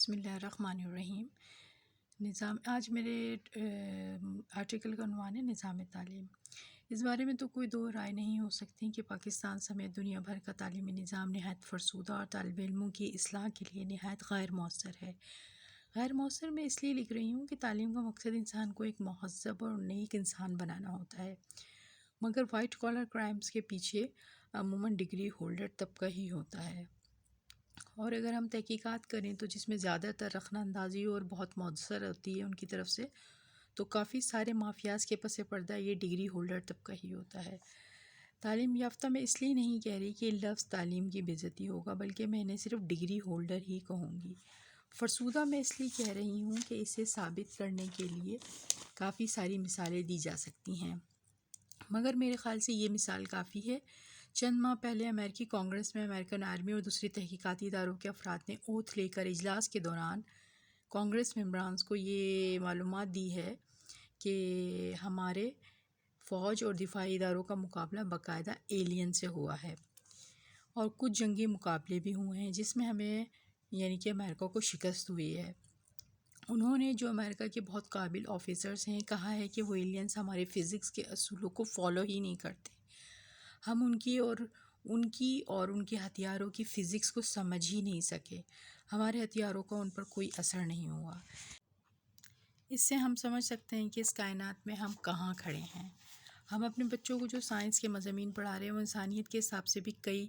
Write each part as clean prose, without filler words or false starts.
بسم اللہ الرحمن الرحیم۔ آج میرے آرٹیکل کا عنوان ہے نظام تعلیم۔ اس بارے میں تو کوئی دو رائے نہیں ہو سکتی کہ پاکستان سمیت دنیا بھر کا تعلیمی نظام نہایت فرسودہ اور طالب علموں کی اصلاح کے لیے نہایت غیر مؤثر ہے۔ غیر مؤثر میں اس لیے لکھ رہی ہوں کہ تعلیم کا مقصد انسان کو ایک مہذب اور نیک انسان بنانا ہوتا ہے، مگر وائٹ کالر کرائمز کے پیچھے عموماً ڈگری ہولڈر طبقہ ہی ہوتا ہے۔ اور اگر ہم تحقیقات کریں تو جس میں زیادہ تر رخنہ اندازی اور بہت مؤثر ہوتی ہے ان کی طرف سے، تو کافی سارے مافیاز کے پس پردہ یہ ڈگری ہولڈر طبقہ ہی ہوتا ہے۔ تعلیم یافتہ میں اس لیے نہیں کہہ رہی کہ لفظ تعلیم کی بے عزتی ہوگا، بلکہ میں انہیں صرف ڈگری ہولڈر ہی کہوں گی۔ فرسودہ میں اس لیے کہہ رہی ہوں کہ اسے ثابت کرنے کے لیے کافی ساری مثالیں دی جا سکتی ہیں، مگر میرے خیال سے یہ مثال کافی ہے۔ چند ماہ پہلے امریکی کانگریس میں امریکن آرمی اور دوسری تحقیقاتی اداروں کے افراد نے اوتھ لے کر اجلاس کے دوران کانگریس ممبرانز کو یہ معلومات دی ہے کہ ہمارے فوج اور دفاعی اداروں کا مقابلہ باقاعدہ ایلین سے ہوا ہے، اور کچھ جنگی مقابلے بھی ہوئے ہیں جس میں ہمیں یعنی کہ امریکہ کو شکست ہوئی ہے۔ انہوں نے، جو امریکہ کے بہت قابل آفیسرز ہیں، کہا ہے کہ وہ ایلینز ہمارے فزکس کے اصولوں کو فالو ہی نہیں کرتے۔ ہم ان کی اور ان کے ہتھیاروں کی فزکس کو سمجھ ہی نہیں سکے۔ ہمارے ہتھیاروں کا ان پر کوئی اثر نہیں ہوا۔ اس سے ہم سمجھ سکتے ہیں کہ اس کائنات میں ہم کہاں کھڑے ہیں۔ ہم اپنے بچوں کو جو سائنس کے مضامین پڑھا رہے ہیں وہ انسانیت کے حساب سے بھی کئی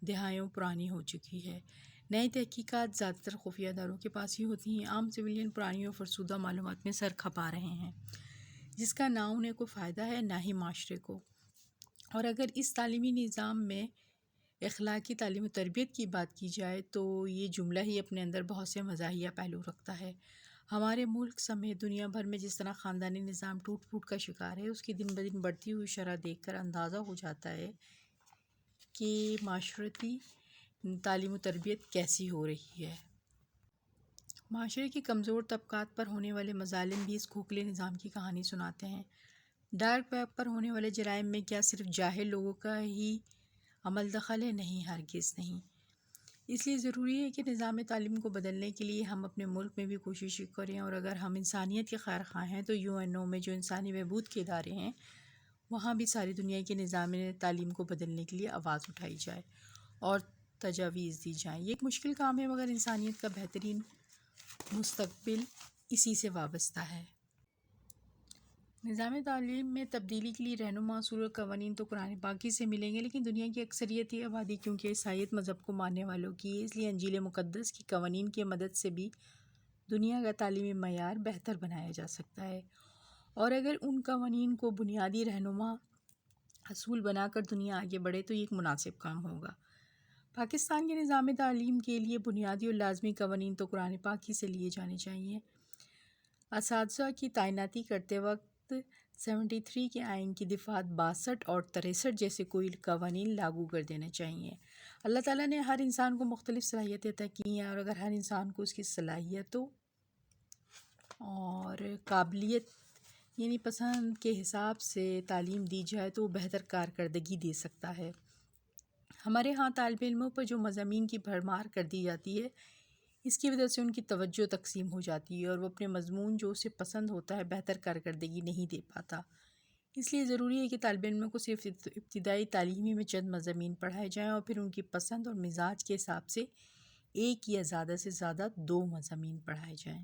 دہائیوں پرانی ہو چکی ہے۔ نئی تحقیقات زیادہ تر خفیہ اداروں کے پاس ہی ہوتی ہیں۔ عام سویلین پرانی اور فرسودہ معلومات میں سر کھپا رہے ہیں، جس کا نہ انہیں کوئی فائدہ ہے نہ ہی معاشرے کو۔ اور اگر اس تعلیمی نظام میں اخلاقی تعلیم و تربیت کی بات کی جائے تو یہ جملہ ہی اپنے اندر بہت سے مزاحیہ پہلو رکھتا ہے۔ ہمارے ملک سمیت دنیا بھر میں جس طرح خاندانی نظام ٹوٹ پھوٹ کا شکار ہے، اس کی دن بدن بڑھتی ہوئی شرح دیکھ کر اندازہ ہو جاتا ہے کہ معاشرتی تعلیم و تربیت کیسی ہو رہی ہے۔ معاشرے کے کمزور طبقات پر ہونے والے مظالم بھی اس کھوکھلے نظام کی کہانی سناتے ہیں۔ ڈارک ویب پر ہونے والے جرائم میں کیا صرف جاہل لوگوں کا ہی عمل دخل ہے؟ نہیں، ہرگز نہیں۔ اس لیے ضروری ہے کہ نظام تعلیم کو بدلنے کے لیے ہم اپنے ملک میں بھی کوشش کریں، اور اگر ہم انسانیت کے خیر خواہ ہیں تو UNO میں جو انسانی بہبود کے ادارے ہیں وہاں بھی ساری دنیا کے نظام تعلیم کو بدلنے کے لیے آواز اٹھائی جائے اور تجاویز دی جائیں۔ یہ ایک مشکل کام ہے، مگر انسانیت کا بہترین مستقبل اسی سے وابستہ ہے۔ نظام تعلیم میں تبدیلی کے لیے رہنما اصول اور قوانین تو قرآن پاک ہی سے ملیں گے، لیکن دنیا کی اکثریتی آبادی کیونکہ عیسائیت مذہب کو ماننے والوں کی ہے، اس لیے انجیل مقدس کی قوانین کی مدد سے بھی دنیا کا تعلیمی معیار بہتر بنایا جا سکتا ہے۔ اور اگر ان قوانین کو بنیادی رہنما اصول بنا کر دنیا آگے بڑھے تو یہ ایک مناسب کام ہوگا۔ پاکستان کے نظام تعلیم کے لیے بنیادی اور لازمی قوانین تو قرآن پاک ہی سے لیے جانے چاہیے۔ اساتذہ کی تعیناتی کرتے وقت 73 کے آئین کی دفعات 62 اور 63 جیسے کوئی قوانین لاگو کر دینے چاہیے۔ اللہ تعالیٰ نے ہر انسان کو مختلف صلاحیتیں عطا کی ہیں، اور اگر ہر انسان کو اس کی صلاحیتوں اور قابلیت یعنی پسند کے حساب سے تعلیم دی جائے تو وہ بہتر کارکردگی دے سکتا ہے۔ ہمارے ہاں طالب علموں پر جو مضامین کی بھرمار کر دی جاتی ہے، اس کی وجہ سے ان کی توجہ تقسیم ہو جاتی ہے اور وہ اپنے مضمون جو اسے پسند ہوتا ہے بہتر کارکردگی نہیں دے پاتا۔ اس لیے ضروری ہے کہ طالب علموں کو صرف ابتدائی تعلیمی میں چند مضامین پڑھائے جائیں اور پھر ان کی پسند اور مزاج کے حساب سے ایک یا زیادہ سے زیادہ 2 مضامین پڑھائے جائیں۔